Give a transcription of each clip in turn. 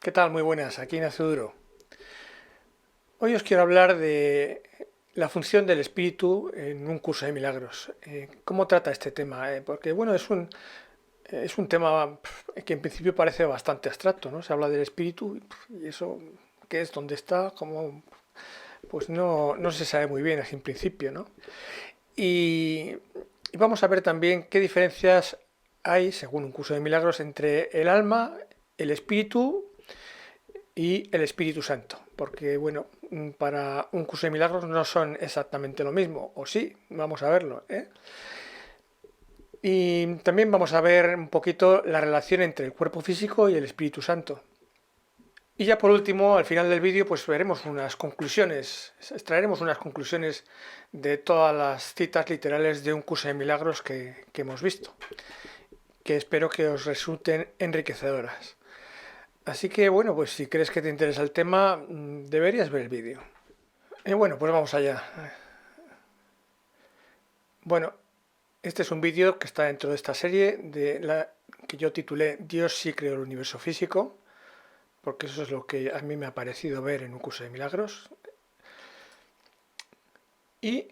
¿Qué tal? Muy buenas, aquí Ignacio Duro. Hoy os quiero hablar de la función del espíritu en un curso de milagros. ¿Cómo trata este tema? Porque bueno, es un tema que en principio parece bastante abstracto, ¿no? Se habla del espíritu y eso, ¿qué es? ¿Dónde está? ¿Cómo? Pues no se sabe muy bien así en principio, ¿no? Y, y vamos a ver también qué diferencias hay, según un curso de milagros, entre el alma, el espíritu y el Espíritu Santo, porque bueno, para un curso de milagros no son exactamente lo mismo, o sí, vamos a verlo, ¿eh? Y también vamos a ver un poquito la relación entre el cuerpo físico y el Espíritu Santo. Y ya por último, al final del vídeo, pues veremos unas conclusiones, extraeremos unas conclusiones de todas las citas literales de un curso de milagros que hemos visto, que espero que os resulten enriquecedoras. Así que bueno, pues si crees que te interesa el tema, deberías ver el vídeo. Y bueno, pues vamos allá. Bueno, este es un vídeo que está dentro de esta serie que yo titulé Dios sí creó el universo físico, porque eso es lo que a mí me ha parecido ver en un curso de milagros. Y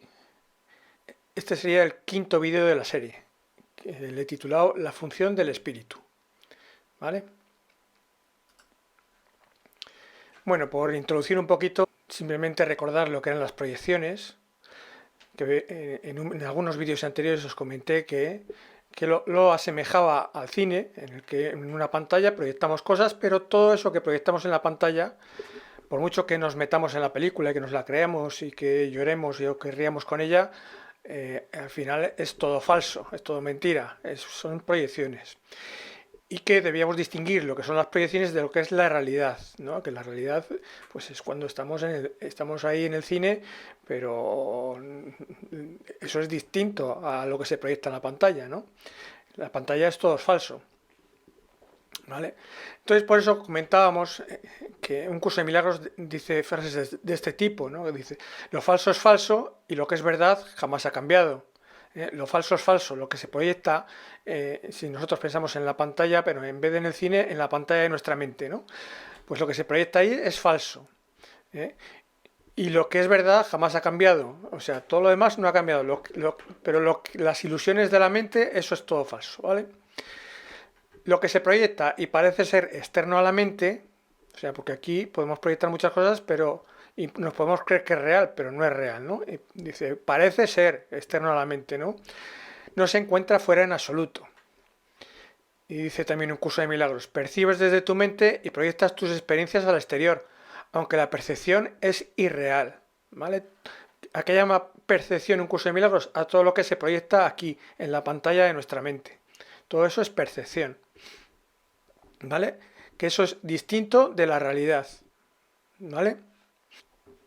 este sería el quinto vídeo de la serie, que le he titulado La función del espíritu. ¿Vale? Bueno, por introducir un poquito, simplemente recordar lo que eran las proyecciones, que en algunos vídeos anteriores os comenté que lo asemejaba al cine, en el que en una pantalla proyectamos cosas, pero todo eso que proyectamos en la pantalla, por mucho que nos metamos en la película y que nos la creamos y que lloremos y o que ríamos con ella, al final es todo falso, es todo mentira, son proyecciones. Y que debíamos distinguir lo que son las proyecciones de lo que es la realidad, ¿no? Que la realidad pues es cuando estamos ahí en el cine, pero eso es distinto a lo que se proyecta en la pantalla, ¿no? La pantalla es todo falso, ¿vale? Entonces por eso comentábamos que un curso de milagros dice frases de este tipo, ¿no? Que dice, lo falso es falso y lo que es verdad jamás ha cambiado. Lo falso es falso, lo que se proyecta, si nosotros pensamos en la pantalla, pero en vez de en el cine, en la pantalla de nuestra mente, ¿no? Pues lo que se proyecta ahí es falso. ¿Eh? Y lo que es verdad jamás ha cambiado. O sea, todo lo demás no ha cambiado. Pero las ilusiones de la mente, eso es todo falso, ¿vale? Lo que se proyecta y parece ser externo a la mente, o sea, porque aquí podemos proyectar muchas cosas, pero y nos podemos creer que es real, pero no es real, ¿no? Y dice, parece ser externo a la mente, ¿no? No se encuentra fuera en absoluto. Y dice también un curso de milagros, percibes desde tu mente y proyectas tus experiencias al exterior, aunque la percepción es irreal, ¿vale? ¿A qué llama percepción un curso de milagros? A todo lo que se proyecta aquí, en la pantalla de nuestra mente. Todo eso es percepción, ¿vale? Que eso es distinto de la realidad, ¿vale?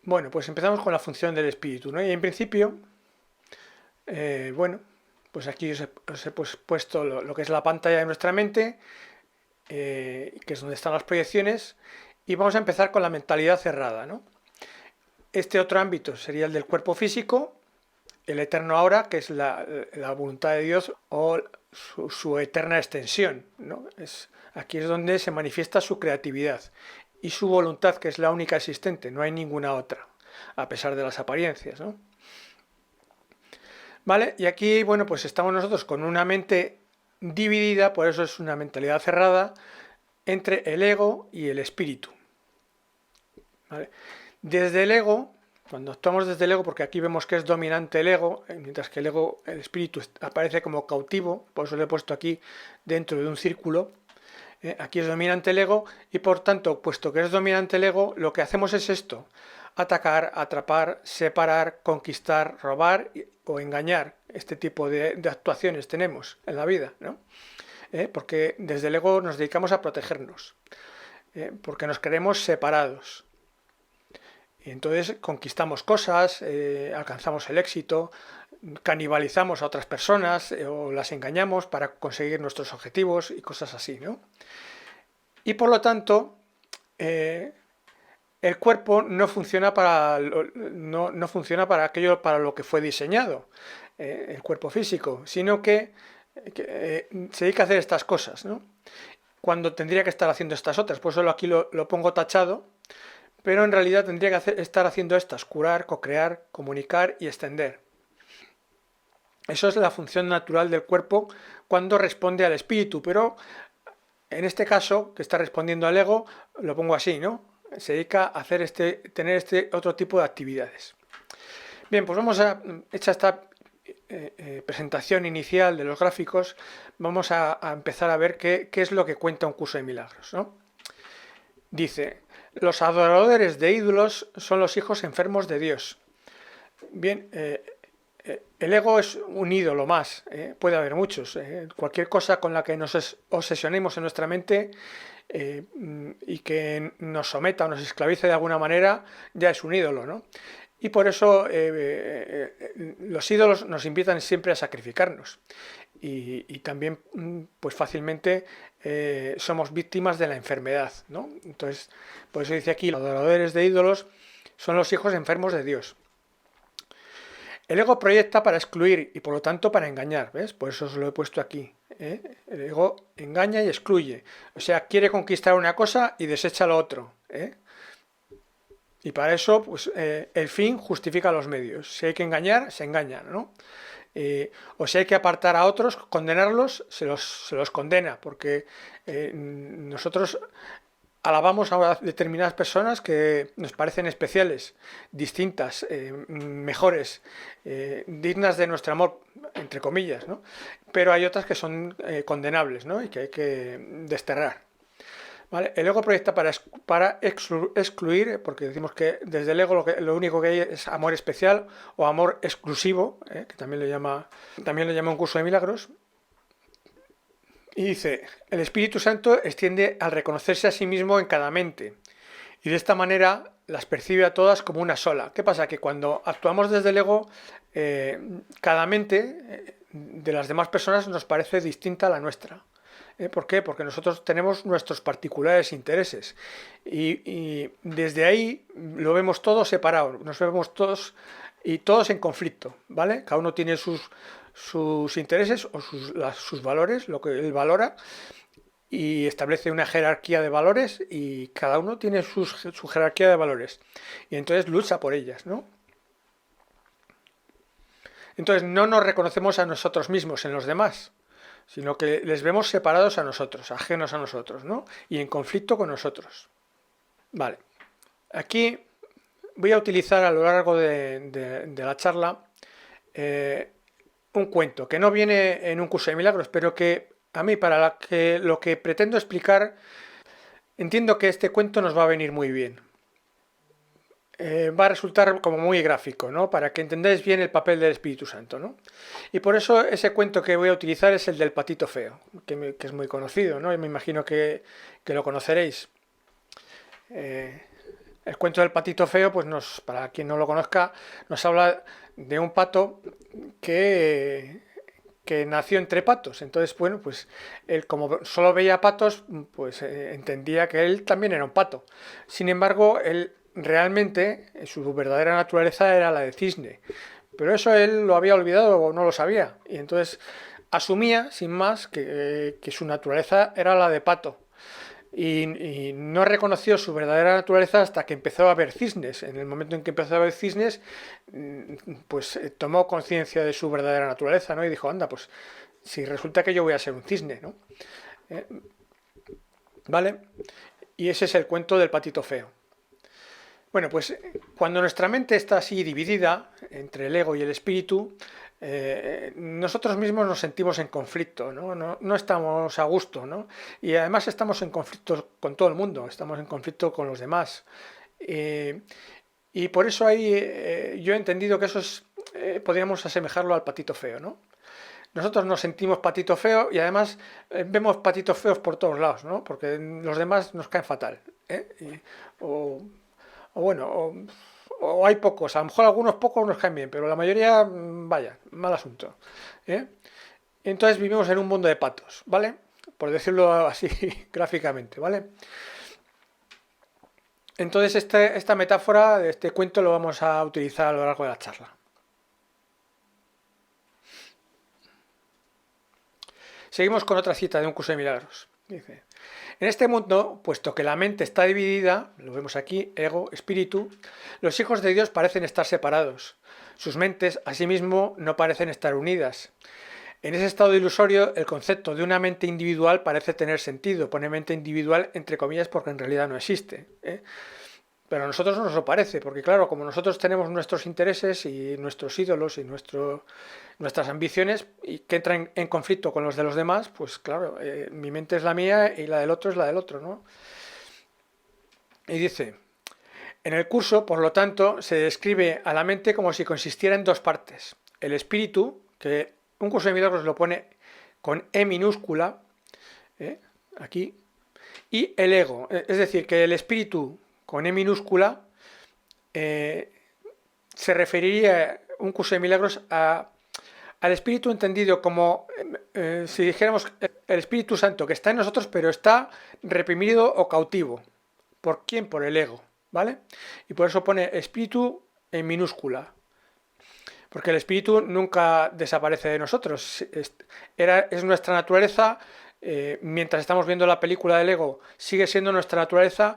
Bueno, pues empezamos con la función del espíritu, ¿no? Y en principio, bueno, pues aquí os he puesto lo que es la pantalla de nuestra mente, que es donde están las proyecciones, y vamos a empezar con la mentalidad cerrada, ¿no? Este otro ámbito sería el del cuerpo físico, el eterno ahora, que es la voluntad de Dios o su eterna extensión, ¿no? Aquí es donde se manifiesta su creatividad y su voluntad, que es la única existente, no hay ninguna otra, a pesar de las apariencias, ¿no? ¿Vale? Y aquí, bueno, pues estamos nosotros con una mente dividida, por eso es una mentalidad cerrada, entre el ego y el espíritu. ¿Vale? Desde el ego, cuando actuamos desde el ego, porque aquí vemos que es dominante el ego, mientras que el ego, el espíritu, aparece como cautivo, por eso lo he puesto aquí dentro de un círculo, aquí es dominante el ego y por tanto, puesto que es dominante el ego, lo que hacemos es esto, atacar, atrapar, separar, conquistar, robar o engañar. Este tipo de actuaciones tenemos en la vida, ¿no? Porque desde el ego nos dedicamos a protegernos, porque nos queremos separados. Y entonces conquistamos cosas, alcanzamos el éxito, canibalizamos a otras personas o las engañamos para conseguir nuestros objetivos y cosas así, ¿no? Y por lo tanto, el cuerpo no funciona no funciona para aquello para lo que fue diseñado, el cuerpo físico, sino que se dedica a hacer estas cosas, ¿no? cuando tendría que estar haciendo estas otras. Por eso aquí lo pongo tachado, pero en realidad tendría que estar haciendo estas: curar, cocrear, comunicar y extender. Eso es la función natural del cuerpo cuando responde al espíritu, pero en este caso, que está respondiendo al ego, lo pongo así, ¿no? Se dedica a hacer tener este otro tipo de actividades. Bien, pues vamos a, hecha esta presentación inicial de los gráficos, vamos a empezar a ver qué es lo que cuenta un curso de milagros, ¿no? Dice: los adoradores de ídolos son los hijos enfermos de Dios. Bien, el ego es un ídolo más, puede haber muchos. Cualquier cosa con la que nos obsesionemos en nuestra mente y que nos someta o nos esclavice de alguna manera, ya es un ídolo, ¿no? Y por eso los ídolos nos invitan siempre a sacrificarnos. Y también, pues fácilmente somos víctimas de la enfermedad, ¿no? Entonces, por eso dice aquí: los adoradores de ídolos son los hijos enfermos de Dios. El ego proyecta para excluir y por lo tanto para engañar, ¿ves? Por eso os lo he puesto aquí. El ego engaña y excluye. O sea, quiere conquistar una cosa y desecha lo otro. Y para eso, pues, el fin justifica los medios. Si hay que engañar, se engaña, ¿no? O si hay que apartar a otros, condenarlos, se los condena, porque nosotros alabamos a determinadas personas que nos parecen especiales, distintas, mejores, dignas de nuestro amor, entre comillas, ¿no? Pero hay otras que son condenables, ¿no? Y que hay que desterrar. ¿Vale? El ego proyecta para excluir, porque decimos que desde el ego lo único que hay es amor especial o amor exclusivo, que también lo llama un curso de milagros. Y dice: el Espíritu Santo extiende al reconocerse a sí mismo en cada mente, y de esta manera las percibe a todas como una sola. ¿Qué pasa? Que cuando actuamos desde el ego, cada mente de las demás personas nos parece distinta a la nuestra. ¿Por qué? Porque nosotros tenemos nuestros particulares intereses y desde ahí lo vemos todo separado, nos vemos todos y todos en conflicto, ¿vale? Cada uno tiene sus intereses o sus valores, lo que él valora, y establece una jerarquía de valores y cada uno tiene su jerarquía de valores y entonces lucha por ellas, ¿no? Entonces no nos reconocemos a nosotros mismos en los demás, sino que les vemos separados a nosotros, ajenos a nosotros, ¿no? Y en conflicto con nosotros. Vale, aquí voy a utilizar a lo largo de la charla un cuento que no viene en un curso de milagros, pero que a mí, para lo que pretendo explicar, entiendo que este cuento nos va a venir muy bien. Va a resultar como muy gráfico, ¿no? Para que entendáis bien el papel del Espíritu Santo, ¿no? Y por eso ese cuento que voy a utilizar es el del patito feo, que es muy conocido, ¿no? Y me imagino que lo conoceréis. El cuento del patito feo, pues para quien no lo conozca, nos habla de un pato que nació entre patos. Entonces, bueno, pues él, como solo veía patos, pues entendía que él también era un pato. Sin embargo, él realmente su verdadera naturaleza era la de cisne. Pero eso él lo había olvidado o no lo sabía. Y entonces asumía, sin más, que su naturaleza era la de pato. Y no reconoció su verdadera naturaleza hasta que empezó a ver cisnes. En el momento en que empezó a ver cisnes, pues tomó conciencia de su verdadera naturaleza, ¿no? Y dijo: anda, pues si resulta que yo voy a ser un cisne, ¿no? ¿Vale? Y ese es el cuento del patito feo. Bueno, pues cuando nuestra mente está así dividida entre el ego y el espíritu, nosotros mismos nos sentimos en conflicto, ¿no? No estamos a gusto, ¿no? Y además estamos en conflicto con todo el mundo, estamos en conflicto con los demás. Y por eso ahí yo he entendido que eso podríamos asemejarlo al patito feo, ¿no? Nosotros nos sentimos patito feo y además vemos patitos feos por todos lados, ¿no? Porque los demás nos caen fatal, ¿eh? O bueno, o hay pocos, a lo mejor algunos pocos nos caen bien, pero la mayoría, vaya, mal asunto, ¿eh? Entonces vivimos en un mundo de patos, ¿vale? Por decirlo así gráficamente, ¿vale? Entonces esta metáfora de este cuento lo vamos a utilizar a lo largo de la charla. Seguimos con otra cita de un curso de milagros. Dice: En este mundo, puesto que la mente está dividida, lo vemos aquí, ego, espíritu, los hijos de Dios parecen estar separados. Sus mentes, asimismo, no parecen estar unidas. En ese estado ilusorio, el concepto de una mente individual parece tener sentido. Pone mente individual entre comillas porque en realidad no existe, ¿eh? Pero a nosotros no nos lo parece, porque claro, como nosotros tenemos nuestros intereses y nuestros ídolos y nuestras ambiciones y que entran en conflicto con los de los demás, pues claro, mi mente es la mía y la del otro es la del otro, ¿no? Y dice, en el curso, por lo tanto, se describe a la mente como si consistiera en dos partes. El espíritu, que un curso de milagros lo pone con E minúscula, aquí, y el ego. Es decir, que el espíritu con E minúscula se referiría un curso de milagros al espíritu entendido como si dijéramos el Espíritu Santo que está en nosotros pero está reprimido o cautivo. ¿Por quién? Por el ego, ¿vale? Y por eso pone espíritu en minúscula. Porque el espíritu nunca desaparece de nosotros. Es nuestra naturaleza. Mientras estamos viendo la película del ego, sigue siendo nuestra naturaleza.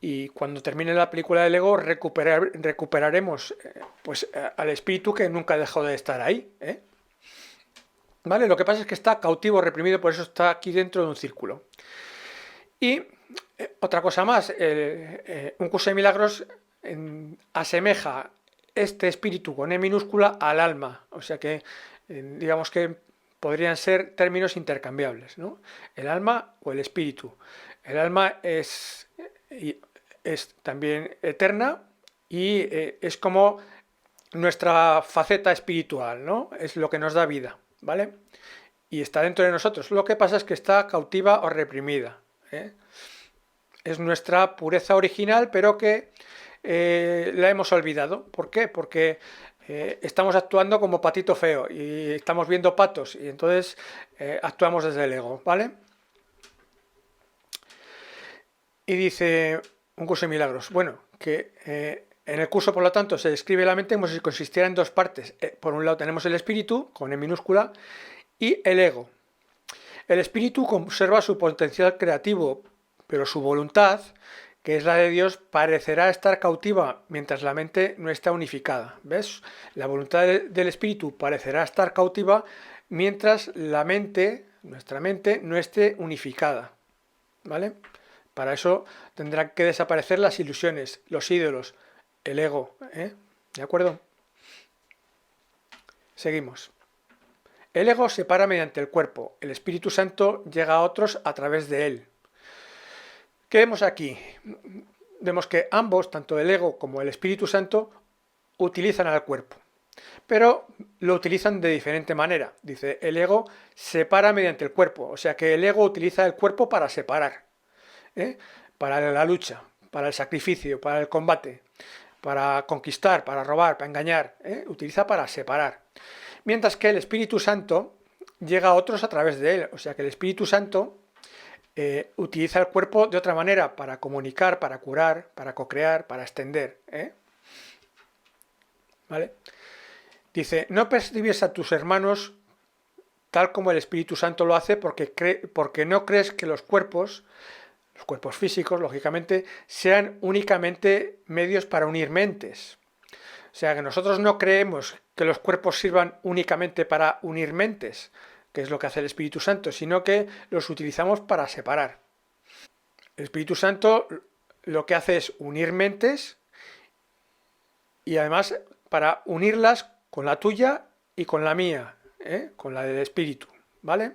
Y cuando termine la película del ego, recuperaremos pues, al espíritu que nunca dejó de estar ahí, ¿eh? ¿Vale? Lo que pasa es que está cautivo, reprimido, por eso está aquí dentro de un círculo. Y otra cosa más, un curso de milagros asemeja este espíritu con E minúscula al alma, o sea que digamos que podrían ser términos intercambiables, ¿no? El alma o el espíritu. El alma es también eterna y es como nuestra faceta espiritual, ¿no? Es lo que nos da vida, ¿vale? Y está dentro de nosotros. Lo que pasa es que está cautiva o reprimida, ¿eh? Es nuestra pureza original, pero que la hemos olvidado. ¿Por qué? Porque estamos actuando como patito feo y estamos viendo patos y entonces actuamos desde el ego, ¿vale? Y dice un curso de milagros, bueno, que en el curso, por lo tanto, se describe la mente como si consistiera en dos partes. Por un lado tenemos el espíritu, con E minúscula, y el ego. El espíritu conserva su potencial creativo, pero su voluntad, que es la de Dios, parecerá estar cautiva mientras la mente no está unificada. ¿Ves? La voluntad del espíritu parecerá estar cautiva mientras la mente, nuestra mente, no esté unificada. ¿Vale? Para eso tendrán que desaparecer las ilusiones, los ídolos, el ego, ¿eh? ¿De acuerdo? Seguimos. El ego se para mediante el cuerpo, el Espíritu Santo llega a otros a través de él. ¿Qué vemos aquí? Vemos que ambos, tanto el ego como el Espíritu Santo, utilizan al cuerpo, pero lo utilizan de diferente manera. Dice, el ego separa mediante el cuerpo, o sea que el ego utiliza el cuerpo para separar, ¿eh? Para la lucha, para el sacrificio, para el combate, para conquistar, para robar, para engañar, ¿eh? Utiliza para separar. Mientras que el Espíritu Santo llega a otros a través de él, o sea que el Espíritu Santo utiliza el cuerpo de otra manera para comunicar, para curar, para cocrear, para extender, ¿eh? ¿Vale? Dice, no percibes a tus hermanos tal como el Espíritu Santo lo hace porque no crees que los cuerpos físicos, lógicamente, sean únicamente medios para unir mentes. O sea, que nosotros no creemos que los cuerpos sirvan únicamente para unir mentes, que es lo que hace el Espíritu Santo, sino que los utilizamos para separar. El Espíritu Santo lo que hace es unir mentes y además para unirlas con la tuya y con la mía, con la del Espíritu, ¿vale?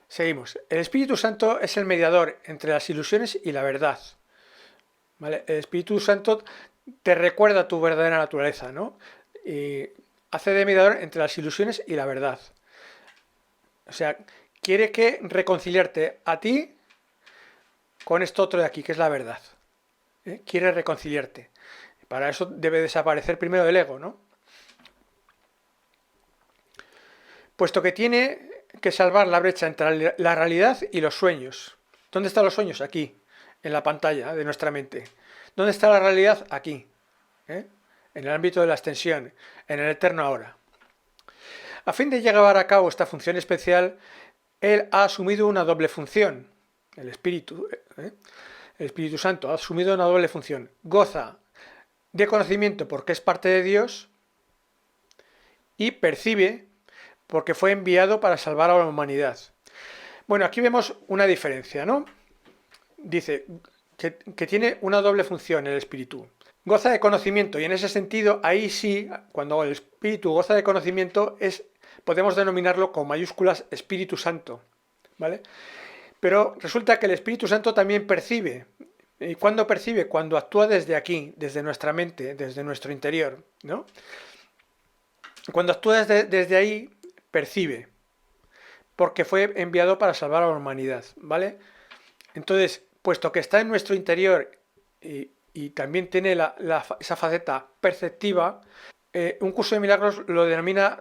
Seguimos. El Espíritu Santo es el mediador entre las ilusiones y la verdad, ¿vale? El Espíritu Santo te recuerda tu verdadera naturaleza, ¿no? Y hace de mediador entre las ilusiones y la verdad. O sea, quiere que reconciliarte a ti con esto otro de aquí, que es la verdad. Quiere reconciliarte. Para eso debe desaparecer primero el ego, ¿no? Puesto que tiene que salvar la brecha entre la realidad y los sueños. ¿Dónde están los sueños? Aquí, en la pantalla de nuestra mente. ¿Dónde está la realidad? Aquí, en el ámbito de la extensión, en el eterno ahora. A fin de llevar a cabo esta función especial, Él ha asumido una doble función, el Espíritu, el Espíritu Santo ha asumido una doble función. Goza de conocimiento porque es parte de Dios y percibe porque fue enviado para salvar a la humanidad. Bueno, aquí vemos una diferencia, ¿no? Dice que tiene una doble función el Espíritu. Goza de conocimiento y en ese sentido, ahí sí, cuando el Espíritu goza de conocimiento, podemos denominarlo con mayúsculas Espíritu Santo, ¿vale? Pero resulta que el Espíritu Santo también percibe. ¿Y cuándo percibe? Cuando actúa desde aquí, desde nuestra mente, desde nuestro interior, ¿no? Cuando actúa desde ahí, percibe, porque fue enviado para salvar a la humanidad, ¿vale? Entonces, puesto que está en nuestro interior y también tiene esa faceta perceptiva, un curso de milagros lo denomina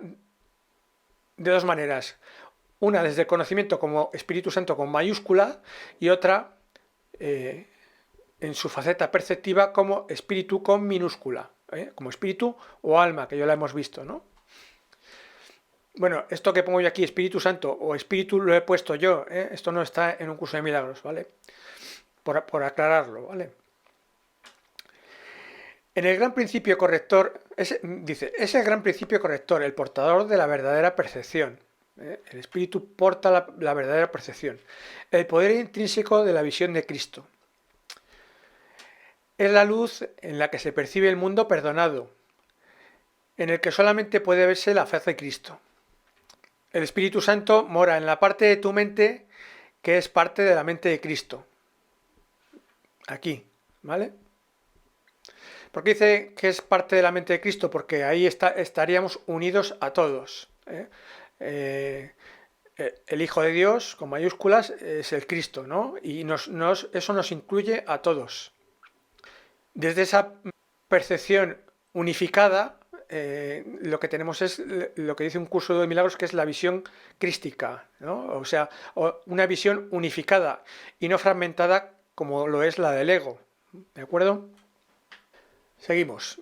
de dos maneras. Una desde el conocimiento como Espíritu Santo con mayúscula y otra en su faceta perceptiva como espíritu con minúscula, como espíritu o alma, que ya la hemos visto, ¿no? Bueno, esto que pongo yo aquí, Espíritu Santo o Espíritu, lo he puesto yo, esto no está en un curso de milagros, ¿vale? Por aclararlo, ¿vale? En el gran principio corrector, dice, es el gran principio corrector, el portador de la verdadera percepción. El Espíritu porta la verdadera percepción. El poder intrínseco de la visión de Cristo. Es la luz en la que se percibe el mundo perdonado, en el que solamente puede verse la faz de Cristo. El Espíritu Santo mora en la parte de tu mente que es parte de la mente de Cristo. Aquí, ¿vale? ¿Por qué dice que es parte de la mente de Cristo? Porque ahí estaríamos unidos a todos. El Hijo de Dios, con mayúsculas, es el Cristo, ¿no? Y eso nos incluye a todos. Desde esa percepción unificada, lo que tenemos es lo que dice un curso de milagros, que es la visión crística, ¿no? O sea, una visión unificada y no fragmentada como lo es la del ego, ¿de acuerdo? Seguimos.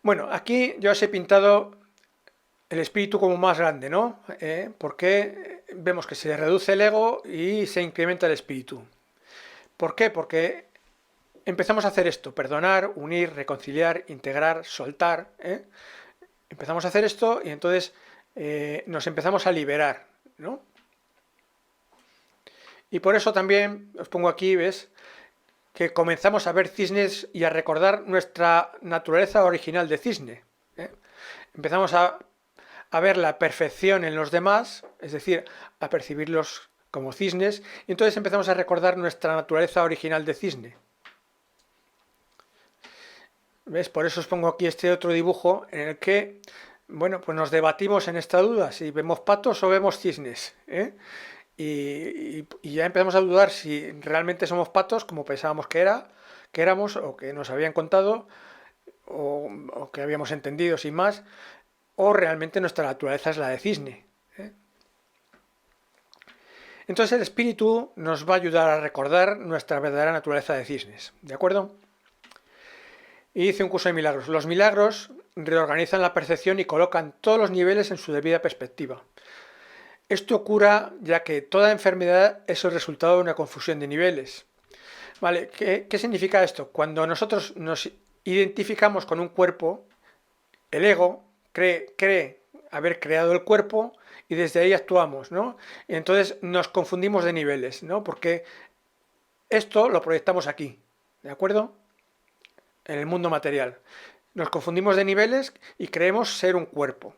Bueno, aquí yo os he pintado el espíritu como más grande, ¿no? Porque vemos que se reduce el ego y se incrementa el espíritu. ¿Por qué? Porque empezamos a hacer esto, perdonar, unir, reconciliar, integrar, soltar. Empezamos a hacer esto y entonces nos empezamos a liberar, ¿no? Y por eso también, os pongo aquí, ¿ves? Que comenzamos a ver cisnes y a recordar nuestra naturaleza original de cisne. Empezamos a ver la perfección en los demás, es decir, a percibirlos como cisnes, y entonces empezamos a recordar nuestra naturaleza original de cisne. ¿Ves? Por eso os pongo aquí este otro dibujo en el que, bueno, pues nos debatimos en esta duda, si vemos patos o vemos cisnes, y ya empezamos a dudar si realmente somos patos, como pensábamos que éramos, o que nos habían contado, o que habíamos entendido sin más, o realmente nuestra naturaleza es la de cisne. Entonces el espíritu nos va a ayudar a recordar nuestra verdadera naturaleza de cisnes, ¿de acuerdo? Y dice un curso de milagros. Los milagros reorganizan la percepción y colocan todos los niveles en su debida perspectiva. Esto cura ya que toda enfermedad es el resultado de una confusión de niveles. ¿Vale? ¿Qué significa esto? Cuando nosotros nos identificamos con un cuerpo, el ego cree haber creado el cuerpo y desde ahí actuamos, ¿no? Y entonces nos confundimos de niveles, ¿no? Porque esto lo proyectamos aquí, ¿de acuerdo? En el mundo material. Nos confundimos de niveles y creemos ser un cuerpo,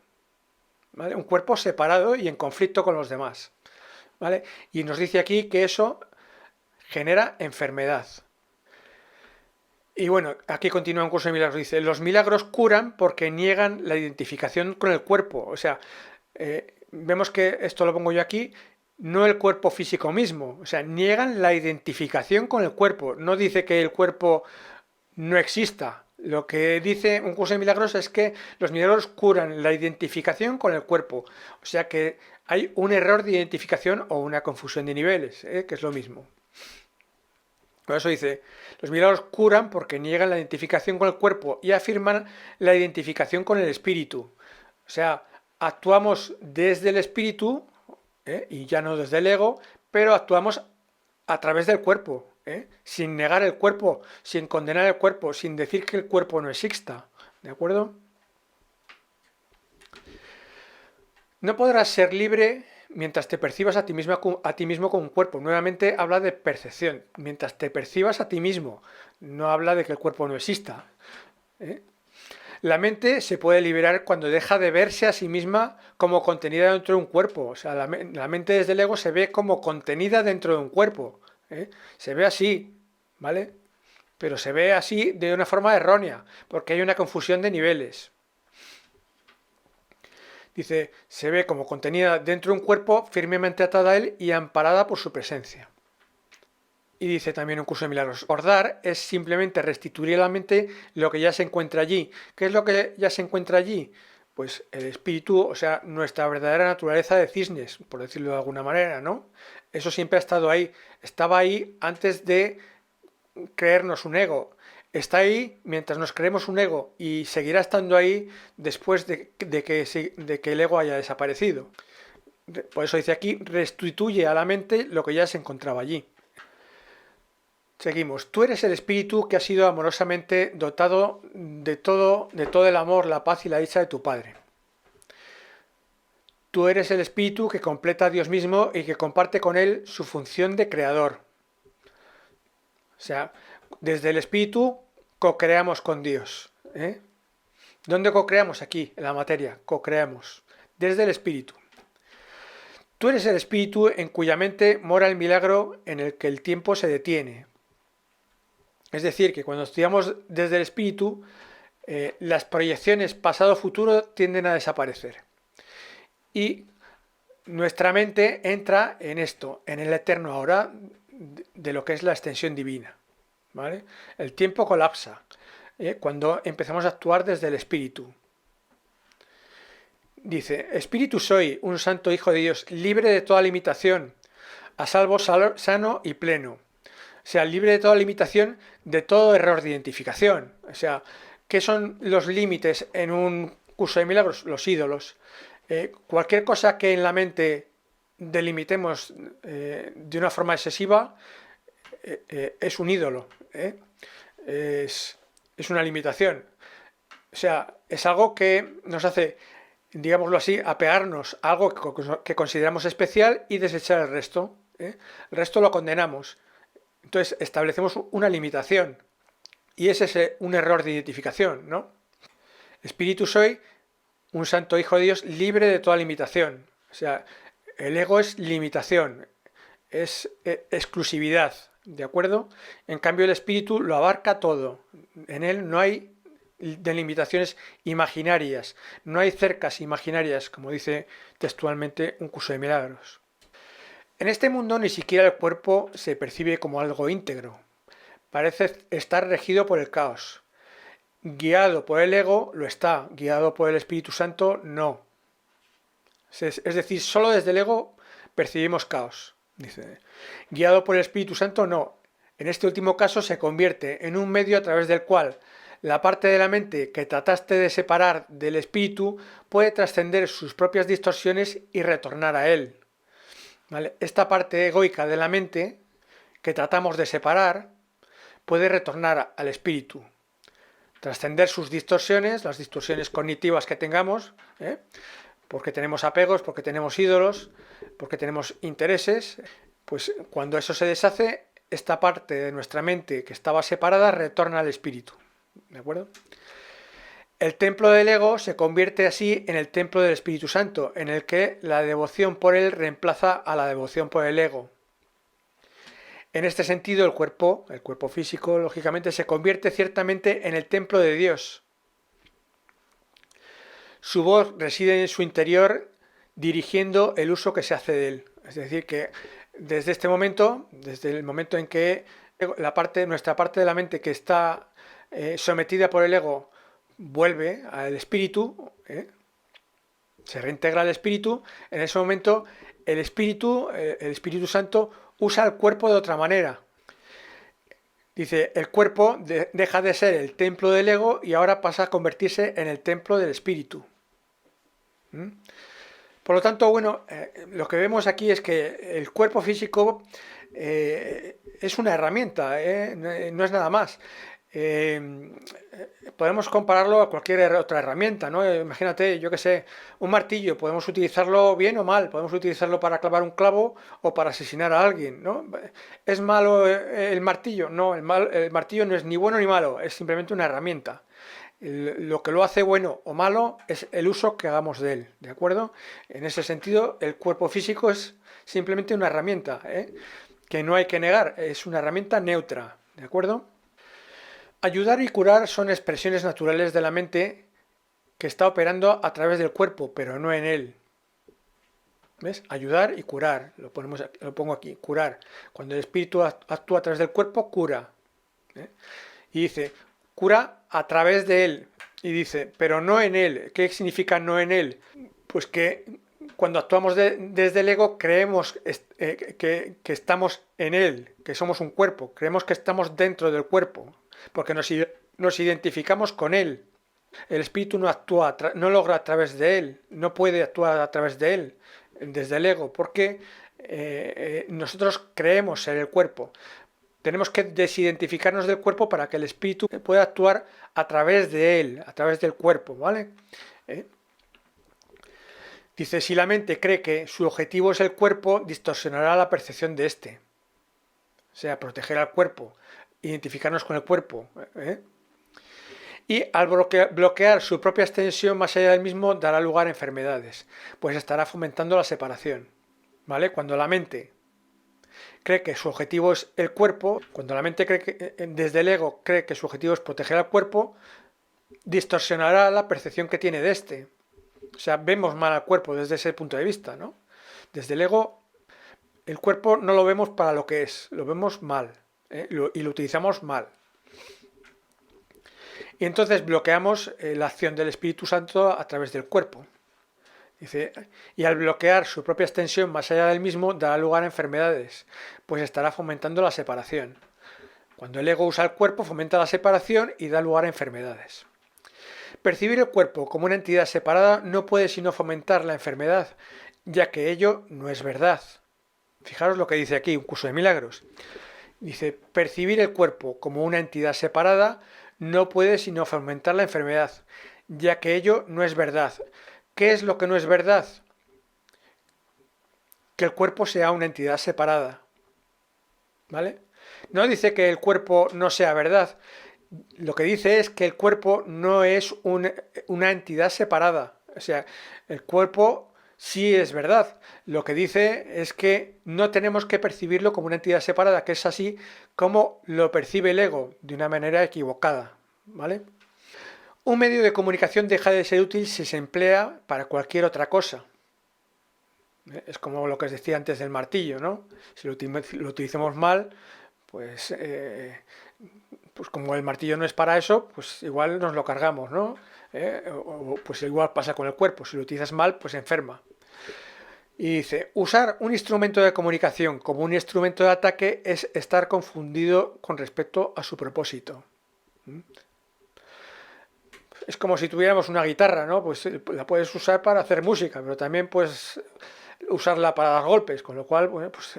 ¿vale? Un cuerpo separado y en conflicto con los demás, ¿vale? Y nos dice aquí que eso genera enfermedad. Y bueno, aquí continúa un curso de milagros. Dice, los milagros curan porque niegan la identificación con el cuerpo. O sea, vemos que esto lo pongo yo aquí, no el cuerpo físico mismo. O sea, niegan la identificación con el cuerpo. No dice que el cuerpo no exista. Lo que dice un curso de milagros es que los milagros curan la identificación con el cuerpo. O sea que hay un error de identificación o una confusión de niveles, que es lo mismo. Por eso dice, los milagros curan porque niegan la identificación con el cuerpo y afirman la identificación con el espíritu. O sea, actuamos desde el espíritu y ya no desde el ego, pero actuamos a través del cuerpo, sin negar el cuerpo, sin condenar el cuerpo, sin decir que el cuerpo no exista, ¿de acuerdo? No podrás ser libre mientras te percibas a ti mismo como un cuerpo. Nuevamente habla de percepción. Mientras te percibas a ti mismo, no habla de que el cuerpo no exista. La mente se puede liberar cuando deja de verse a sí misma como contenida dentro de un cuerpo. O sea, la mente desde el ego se ve como contenida dentro de un cuerpo. Se ve así, ¿vale? Pero se ve así de una forma errónea, porque hay una confusión de niveles. Dice, se ve como contenida dentro de un cuerpo firmemente atada a él y amparada por su presencia. Y dice también un curso de milagros, recordar es simplemente restituir a la mente lo que ya se encuentra allí. ¿Qué es lo que ya se encuentra allí? Pues el espíritu, o sea, nuestra verdadera naturaleza de cisnes, por decirlo de alguna manera, ¿no? Eso siempre ha estado ahí. Estaba ahí antes de creernos un ego. Está ahí mientras nos creemos un ego y seguirá estando ahí después de que el ego haya desaparecido. Por eso dice aquí, restituye a la mente lo que ya se encontraba allí. Seguimos. Tú eres el espíritu que ha sido amorosamente dotado de todo el amor, la paz y la dicha de tu Padre. Tú eres el espíritu que completa a Dios mismo y que comparte con él su función de creador. O sea, desde el espíritu co-creamos con Dios. ¿Dónde co-creamos? Aquí, en la materia, co-creamos. Desde el espíritu. Tú eres el espíritu en cuya mente mora el milagro en el que el tiempo se detiene. Es decir, que cuando estudiamos desde el espíritu, las proyecciones pasado-futuro tienden a desaparecer. Y nuestra mente entra en esto, en el eterno ahora de lo que es la extensión divina. ¿Vale? El tiempo colapsa cuando empezamos a actuar desde el espíritu. Dice, espíritu soy, un santo hijo de Dios, libre de toda limitación, a salvo, sano y pleno. O sea, libre de toda limitación, de todo error de identificación. O sea, ¿qué son los límites en un curso de milagros? Los ídolos. Cualquier cosa que en la mente delimitemos de una forma excesiva es un ídolo. Es una limitación. O sea, es algo que nos hace, digámoslo así, apegarnos a algo que consideramos especial y desechar el resto. El resto lo condenamos. Entonces establecemos una limitación y ese es un error de identificación, ¿no? Espíritu soy, un santo hijo de Dios libre de toda limitación. O sea, el ego es limitación, es exclusividad, ¿de acuerdo? En cambio el espíritu lo abarca todo. En él no hay delimitaciones imaginarias, no hay cercas imaginarias, como dice textualmente un curso de milagros. En este mundo ni siquiera el cuerpo se percibe como algo íntegro. Parece estar regido por el caos. Guiado por el ego lo está, guiado por el Espíritu Santo no. Es decir, solo desde el ego percibimos caos. Dice, guiado por el Espíritu Santo no. En este último caso se convierte en un medio a través del cual la parte de la mente que trataste de separar del espíritu puede trascender sus propias distorsiones y retornar a él. ¿Vale? Esta parte egoica de la mente que tratamos de separar puede retornar al espíritu, trascender sus distorsiones, las distorsiones cognitivas que tengamos, porque tenemos apegos, porque tenemos ídolos, porque tenemos intereses. Pues cuando eso se deshace, esta parte de nuestra mente que estaba separada retorna al espíritu. ¿De acuerdo? El templo del ego se convierte así en el templo del Espíritu Santo, en el que la devoción por él reemplaza a la devoción por el ego. En este sentido, el cuerpo físico, lógicamente, se convierte ciertamente en el templo de Dios. Su voz reside en su interior, dirigiendo el uso que se hace de él. Es decir, que desde este momento, desde el momento en que nuestra parte de la mente que está sometida por el ego, vuelve al espíritu, se reintegra al espíritu, en ese momento el Espíritu Santo usa el cuerpo de otra manera. Dice, el cuerpo deja de ser el templo del ego y ahora pasa a convertirse en el templo del espíritu. Por lo tanto, bueno, lo que vemos aquí es que el cuerpo físico es una herramienta, no es nada más. Eh, Podemos compararlo a cualquier otra herramienta, ¿no? Imagínate, yo qué sé, un martillo, podemos utilizarlo bien o mal, podemos utilizarlo para clavar un clavo o para asesinar a alguien, ¿no? ¿Es malo el martillo? No, el martillo no es ni bueno ni malo, es simplemente una herramienta. Lo que lo hace bueno o malo es el uso que hagamos de él, ¿de acuerdo? En ese sentido, el cuerpo físico es simplemente una herramienta, que no hay que negar, es una herramienta neutra, ¿de acuerdo? Ayudar y curar son expresiones naturales de la mente que está operando a través del cuerpo, pero no en él. ¿Ves? Ayudar y curar, lo pongo aquí, curar. Cuando el espíritu actúa a través del cuerpo, cura. ¿eh? Y dice, cura a través de él. Y dice, pero no en él. ¿Qué significa no en él? Pues que cuando actuamos desde el ego creemos que estamos en él, que somos un cuerpo, creemos que estamos dentro del cuerpo, porque nos identificamos con él. El espíritu no actúa, no logra a través de él, no puede actuar a través de él, desde el ego, porque nosotros creemos en el cuerpo. Tenemos que desidentificarnos del cuerpo para que el espíritu pueda actuar a través de él, a través del cuerpo, ¿vale? Dice, si la mente cree que su objetivo es el cuerpo, distorsionará la percepción de este. O sea, proteger al cuerpo, identificarnos con el cuerpo. Y al bloquear su propia extensión más allá del mismo, dará lugar a enfermedades, pues estará fomentando la separación. ¿Vale? Cuando la mente cree que su objetivo es el cuerpo, cuando la mente cree que, desde el ego cree que su objetivo es proteger al cuerpo, distorsionará la percepción que tiene de este. O sea, vemos mal al cuerpo desde ese punto de vista, ¿no? Desde el ego, el cuerpo no lo vemos para lo que es, lo vemos mal, y lo utilizamos mal. Y entonces bloqueamos la acción del Espíritu Santo a través del cuerpo. Dice, y al bloquear su propia extensión más allá del mismo, dará lugar a enfermedades, pues estará fomentando la separación. Cuando el ego usa el cuerpo, fomenta la separación y da lugar a enfermedades. Percibir el cuerpo como una entidad separada no puede sino fomentar la enfermedad, ya que ello no es verdad. Fijaros lo que dice aquí, un curso de milagros. Dice, percibir el cuerpo como una entidad separada no puede sino fomentar la enfermedad, ya que ello no es verdad. ¿Qué es lo que no es verdad? Que el cuerpo sea una entidad separada. ¿Vale? No dice que el cuerpo no sea verdad. Lo que dice es que el cuerpo no es una entidad separada. O sea, el cuerpo sí es verdad. Lo que dice es que no tenemos que percibirlo como una entidad separada, que es así como lo percibe el ego, de una manera equivocada. ¿Vale? Un medio de comunicación deja de ser útil si se emplea para cualquier otra cosa. Es como lo que os decía antes del martillo, ¿no? Si lo utilizamos mal, pues, pues como el martillo no es para eso, pues igual nos lo cargamos, ¿no? Pues igual pasa con el cuerpo, si lo utilizas mal, pues enferma. Y dice, usar un instrumento de comunicación como un instrumento de ataque es estar confundido con respecto a su propósito. Es como si tuviéramos una guitarra, ¿no? Pues la puedes usar para hacer música, pero también puedes usarla para dar golpes, con lo cual, bueno, pues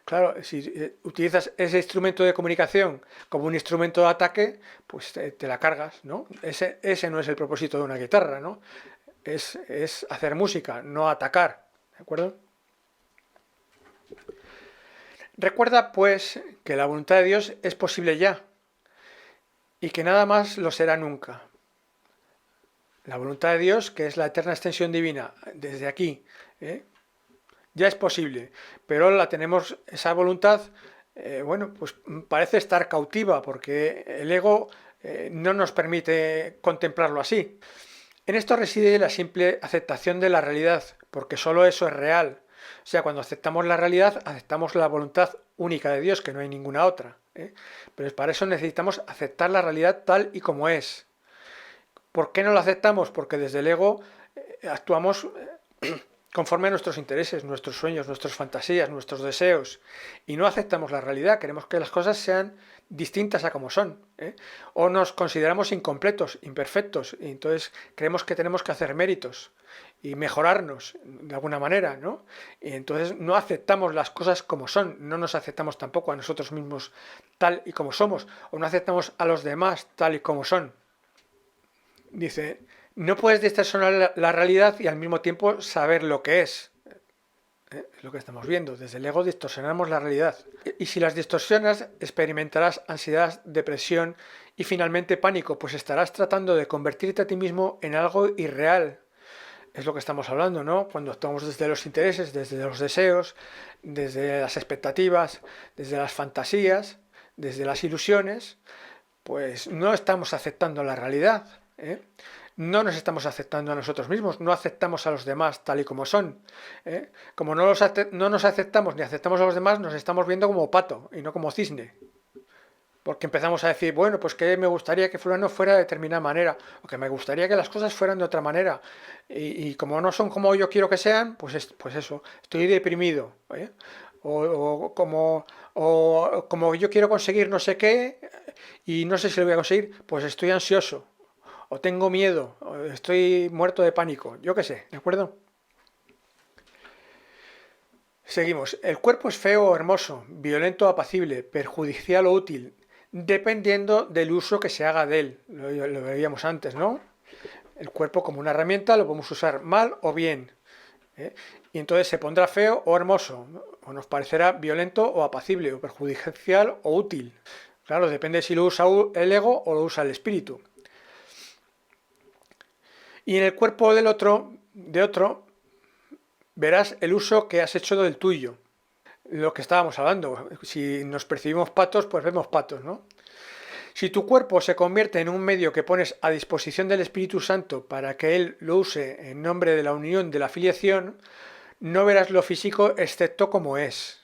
claro, si utilizas ese instrumento de comunicación como un instrumento de ataque, pues te la cargas, ¿no? Ese no es el propósito de una guitarra, ¿no? Es hacer música, no atacar, ¿de acuerdo? Recuerda, pues, que la voluntad de Dios es posible ya y que nada más lo será nunca. La voluntad de Dios, que es la eterna extensión divina, desde aquí, ya es posible, pero la tenemos, esa voluntad, bueno, pues parece estar cautiva, porque el ego no nos permite contemplarlo así. En esto reside la simple aceptación de la realidad, porque solo eso es real. O sea, cuando aceptamos la realidad, aceptamos la voluntad única de Dios, que no hay ninguna otra. Pero para eso necesitamos aceptar la realidad tal y como es. ¿Por qué no lo aceptamos? Porque desde el ego actuamos conforme a nuestros intereses, nuestros sueños, nuestras fantasías, nuestros deseos, y no aceptamos la realidad, queremos que las cosas sean distintas a como son, o nos consideramos incompletos, imperfectos, y entonces creemos que tenemos que hacer méritos, y mejorarnos de alguna manera, ¿no? Y entonces no aceptamos las cosas como son, no nos aceptamos tampoco a nosotros mismos tal y como somos, o no aceptamos a los demás tal y como son. Dice, no puedes distorsionar la realidad y al mismo tiempo saber lo que es. Es lo que estamos viendo. Desde el ego distorsionamos la realidad. Y si las distorsionas, experimentarás ansiedad, depresión y finalmente pánico, pues estarás tratando de convertirte a ti mismo en algo irreal. Es lo que estamos hablando, ¿no? Cuando actuamos desde los intereses, desde los deseos, desde las expectativas, desde las fantasías, desde las ilusiones, pues no estamos aceptando la realidad, ¿eh? No nos estamos aceptando a nosotros mismos, no aceptamos a los demás tal y como son, ¿eh? Como no nos aceptamos ni aceptamos a los demás, nos estamos viendo como pato y no como cisne. Porque empezamos a decir, bueno, pues que me gustaría que fulano fuera de determinada manera, o que me gustaría que las cosas fueran de otra manera. Y como no son como yo quiero que sean, pues eso, estoy deprimido, ¿eh? O como yo quiero conseguir no sé qué y no sé si lo voy a conseguir, pues estoy ansioso, o tengo miedo, o estoy muerto de pánico, yo qué sé, ¿de acuerdo? Seguimos. El cuerpo es feo o hermoso, violento o apacible, perjudicial o útil, dependiendo del uso que se haga de él. Lo veíamos antes, ¿no? El cuerpo como una herramienta lo podemos usar mal o bien, ¿eh? Y entonces se pondrá feo o hermoso, ¿no? O nos parecerá violento o apacible, o perjudicial o útil. Claro, depende si lo usa el ego o lo usa el espíritu. Y en el cuerpo de otro, verás el uso que has hecho del tuyo. Lo que estábamos hablando, si nos percibimos patos, pues vemos patos, ¿no? Si tu cuerpo se convierte en un medio que pones a disposición del Espíritu Santo para que Él lo use en nombre de la unión de la filiación, no verás lo físico excepto como es.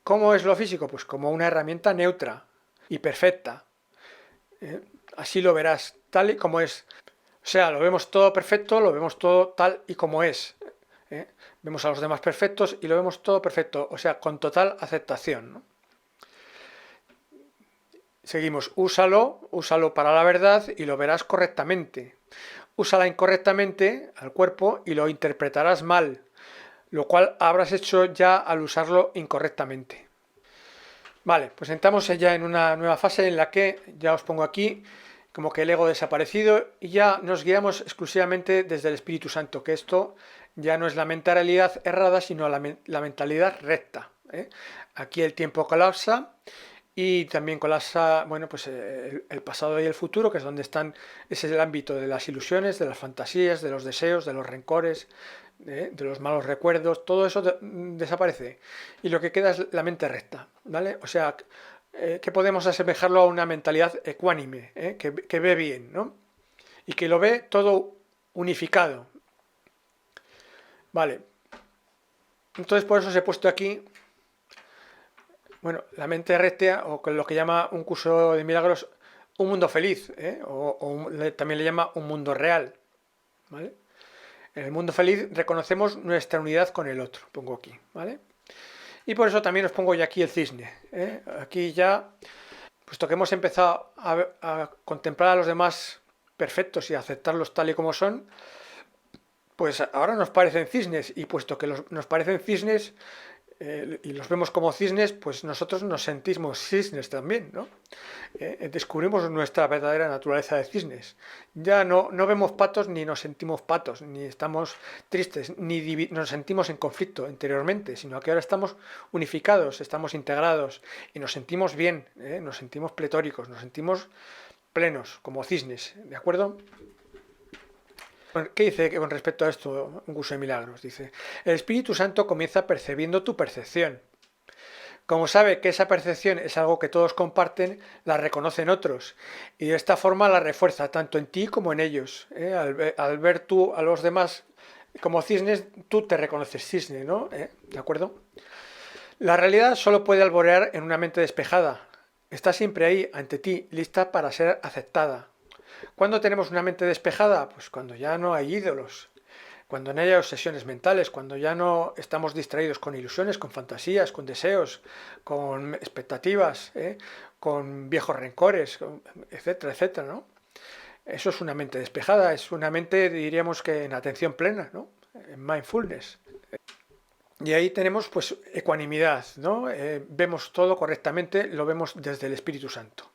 ¿Cómo es lo físico? Pues como una herramienta neutra y perfecta. ¿Eh? Así lo verás, tal y como es. O sea, lo vemos todo perfecto, lo vemos todo tal y como es. ¿Eh? Vemos a los demás perfectos y lo vemos todo perfecto, o sea, con total aceptación, ¿no? Seguimos, úsalo para la verdad y lo verás correctamente. Úsala incorrectamente al cuerpo y lo interpretarás mal, lo cual habrás hecho ya al usarlo incorrectamente. Vale, pues entramos ya en una nueva fase en la que ya os pongo aquí como que el ego desaparecido y ya nos guiamos exclusivamente desde el Espíritu Santo, que esto ya no es la mentalidad errada, sino la mentalidad recta, ¿eh? Aquí el tiempo colapsa y también colapsa, bueno, pues el pasado y el futuro, que es donde están, ese es el ámbito de las ilusiones, de las fantasías, de los deseos, de los rencores, de los malos recuerdos, todo eso desaparece y lo que queda es la mente recta, ¿vale? O sea, que podemos asemejarlo a una mentalidad ecuánime, que ve bien, ¿no? Y que lo ve todo unificado, ¿vale? Entonces por eso os he puesto aquí, bueno, la mente recta, o lo que llama un curso de milagros, un mundo feliz, también le llama un mundo real, ¿vale? En el mundo feliz reconocemos nuestra unidad con el otro, pongo aquí, ¿vale? Y por eso también os pongo ya aquí el cisne, ¿eh? Aquí ya, puesto que hemos empezado a contemplar a los demás perfectos y a aceptarlos tal y como son, pues ahora nos parecen cisnes, y puesto que nos parecen cisnes, y los vemos como cisnes, pues nosotros nos sentimos cisnes también, ¿no? Descubrimos nuestra verdadera naturaleza de cisnes. Ya no vemos patos ni nos sentimos patos, ni estamos tristes, ni nos sentimos en conflicto interiormente, sino que ahora estamos unificados, estamos integrados y nos sentimos bien, nos sentimos pletóricos, nos sentimos plenos, como cisnes, ¿de acuerdo? ¿Qué dice con respecto a esto un curso de milagros? Dice, el Espíritu Santo comienza percibiendo tu percepción. Como sabe que esa percepción es algo que todos comparten, la reconocen otros y de esta forma la refuerza tanto en ti como en ellos. Al ver tú a los demás como cisnes, tú te reconoces cisne, ¿no? ¿De acuerdo? La realidad solo puede alborear en una mente despejada. Está siempre ahí, ante ti, lista para ser aceptada. ¿Cuándo tenemos una mente despejada? Pues cuando ya no hay ídolos, cuando no hay obsesiones mentales, cuando ya no estamos distraídos con ilusiones, con fantasías, con deseos, con expectativas, con viejos rencores, etcétera, etcétera, ¿no? Eso es una mente despejada, es una mente, diríamos que en atención plena, ¿no? En mindfulness. Y ahí tenemos pues ecuanimidad, ¿no? Vemos todo correctamente, lo vemos desde el Espíritu Santo.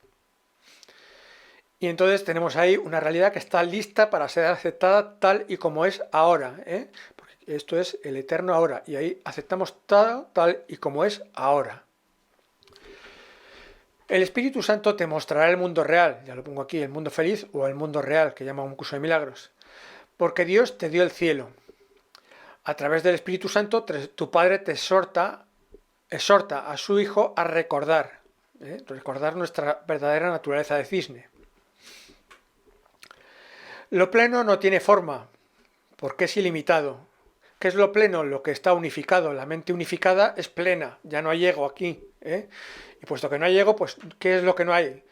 Y entonces tenemos ahí una realidad que está lista para ser aceptada tal y como es ahora, ¿eh? Porque esto es el eterno ahora, y ahí aceptamos tal y como es ahora. El Espíritu Santo te mostrará el mundo real, ya lo pongo aquí, el mundo feliz o el mundo real, que llama un curso de milagros. Porque Dios te dio el cielo. A través del Espíritu Santo, tu Padre te exhorta a su Hijo a recordar, recordar nuestra verdadera naturaleza de cisne. Lo pleno no tiene forma, porque es ilimitado. ¿Qué es lo pleno? Lo que está unificado. La mente unificada es plena, ya no hay ego aquí. Y puesto que no hay ego, pues ¿qué es lo que no hay?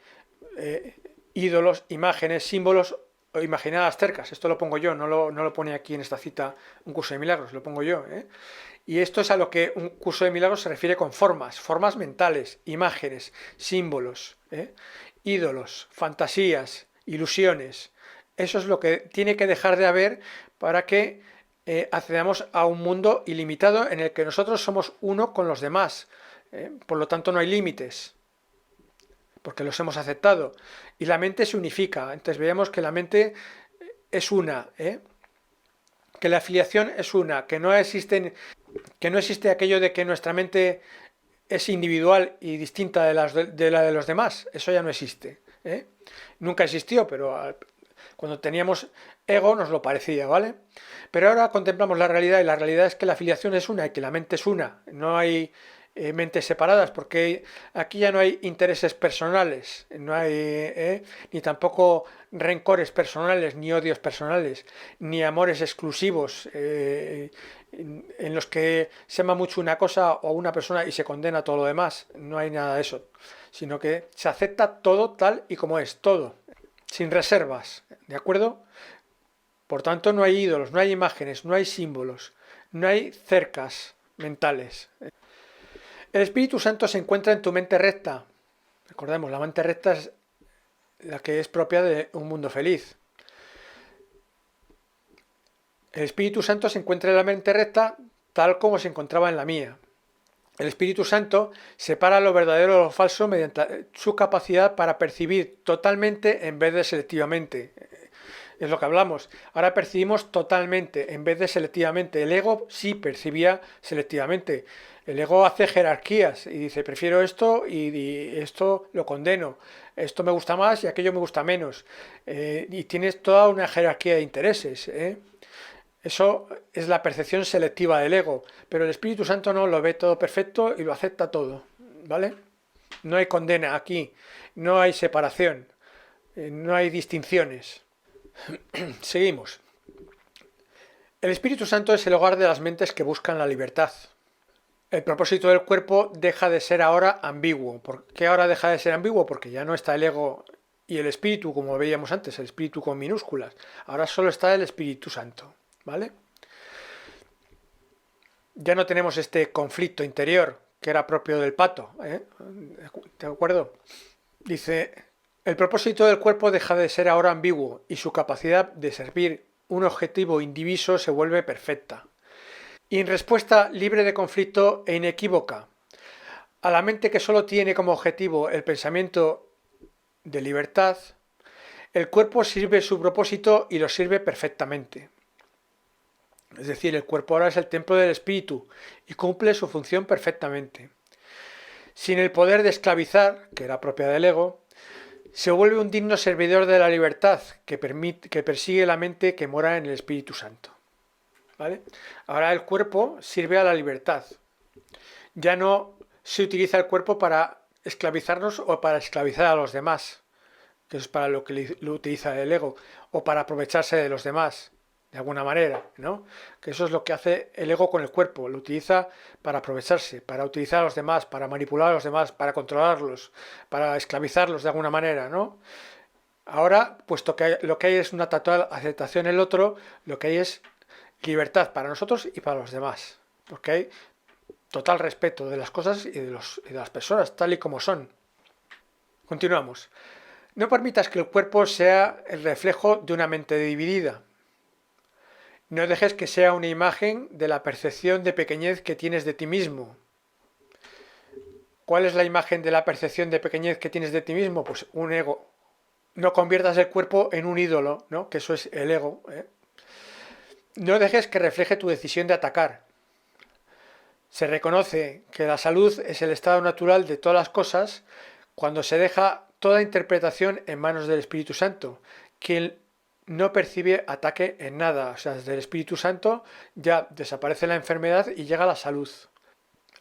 Ídolos, imágenes, símbolos o imaginadas cercas. Esto lo pongo yo, no lo pone aquí en esta cita un curso de milagros, lo pongo yo. Y esto es a lo que un curso de milagros se refiere con formas mentales, imágenes, símbolos, ídolos, fantasías, ilusiones. Eso es lo que tiene que dejar de haber para que accedamos a un mundo ilimitado en el que nosotros somos uno con los demás. Por lo tanto, no hay límites, porque los hemos aceptado. Y la mente se unifica. Entonces veamos que la mente es una, que la afiliación es una, que no existe aquello de que nuestra mente es individual y distinta de la de los demás. Eso ya no existe. Nunca existió, pero cuando teníamos ego nos lo parecía, ¿vale? Pero ahora contemplamos la realidad y la realidad es que la afiliación es una y que la mente es una. No hay mentes separadas porque aquí ya no hay intereses personales, no hay ni tampoco rencores personales, ni odios personales, ni amores exclusivos en los que se ama mucho una cosa o una persona y se condena todo lo demás. No hay nada de eso, sino que se acepta todo tal y como es, todo, sin reservas, ¿de acuerdo? Por tanto, no hay ídolos, no hay imágenes, no hay símbolos, no hay cercas mentales. El Espíritu Santo se encuentra en tu mente recta. Recordemos, la mente recta es la que es propia de un mundo feliz. El Espíritu Santo se encuentra en la mente recta tal como se encontraba en la mía. El Espíritu Santo separa lo verdadero de lo falso mediante su capacidad para percibir totalmente en vez de selectivamente. Es lo que hablamos. Ahora percibimos totalmente en vez de selectivamente. El ego sí percibía selectivamente. El ego hace jerarquías y dice, prefiero esto y esto lo condeno. Esto me gusta más y aquello me gusta menos. Y tienes toda una jerarquía de intereses. Eso es la percepción selectiva del ego. Pero el Espíritu Santo no, lo ve todo perfecto y lo acepta todo. ¿Vale? No hay condena aquí. No hay separación. No hay distinciones. Seguimos. El Espíritu Santo es el hogar de las mentes que buscan la libertad. El propósito del cuerpo deja de ser ahora ambiguo. ¿Por qué ahora deja de ser ambiguo? Porque ya no está el ego y el espíritu, como veíamos antes, el espíritu con minúsculas. Ahora solo está el Espíritu Santo, ¿vale? Ya no tenemos este conflicto interior que era propio del pato, ¿de acuerdo? Dice, el propósito del cuerpo deja de ser ahora ambiguo y su capacidad de servir un objetivo indiviso se vuelve perfecta. Y en respuesta libre de conflicto e inequívoca a la mente que solo tiene como objetivo el pensamiento de libertad, el cuerpo sirve su propósito y lo sirve perfectamente. Es decir, el cuerpo ahora es el templo del espíritu y cumple su función perfectamente. Sin el poder de esclavizar, que era propia del ego, se vuelve un digno servidor de la libertad que persigue la mente que mora en el Espíritu Santo. ¿Vale? Ahora el cuerpo sirve a la libertad. Ya no se utiliza el cuerpo para esclavizarnos o para esclavizar a los demás, que eso es para lo que lo utiliza el ego, o para aprovecharse de los demás, de alguna manera, ¿no? Que eso es lo que hace el ego con el cuerpo, lo utiliza para aprovecharse, para utilizar a los demás, para manipular a los demás, para controlarlos, para esclavizarlos de alguna manera, ¿no? Ahora, puesto que lo que hay es una total aceptación en el otro, lo que hay es libertad para nosotros y para los demás, porque hay total respeto de las cosas y de las personas tal y como son. Continuamos. No permitas que el cuerpo sea el reflejo de una mente dividida. No dejes que sea una imagen de la percepción de pequeñez que tienes de ti mismo. ¿Cuál es la imagen de la percepción de pequeñez que tienes de ti mismo? Pues un ego. No conviertas el cuerpo en un ídolo, ¿no? Que eso es el ego, ¿eh? No dejes que refleje tu decisión de atacar. Se reconoce que la salud es el estado natural de todas las cosas cuando se deja toda interpretación en manos del Espíritu Santo, quien no percibe ataque en nada. O sea, desde el Espíritu Santo ya desaparece la enfermedad y llega la salud.